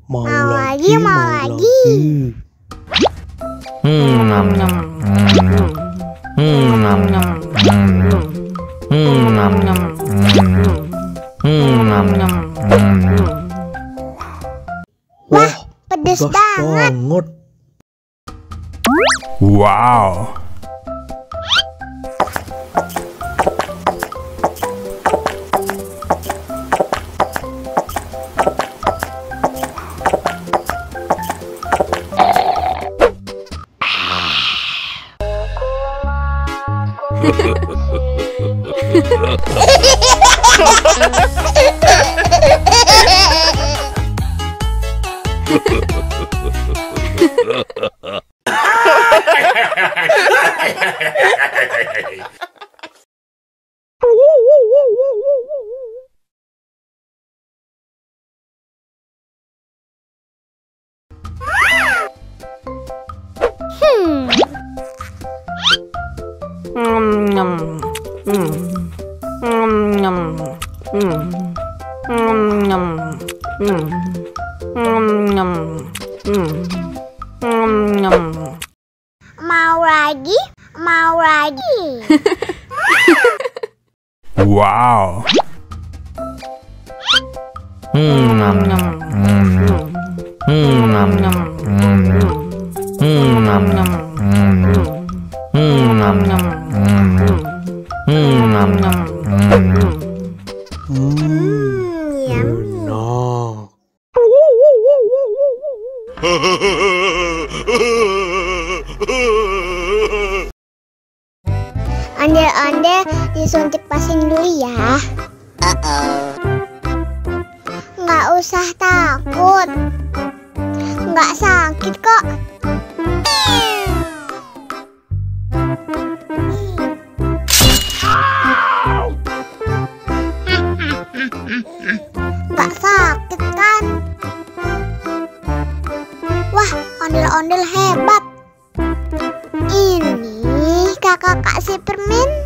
Mau lagi, mau lagi. Wah, pedes banget. Wow. Mau lagi, mau lagi. Wow. Enak. Ondel-ondel disuntik vaksin dulu ya. Nggak usah takut. Nggak sakit kok. Nggak sakit kan? Wah, ondel-ondel hebat. Ini kakak kasih permen.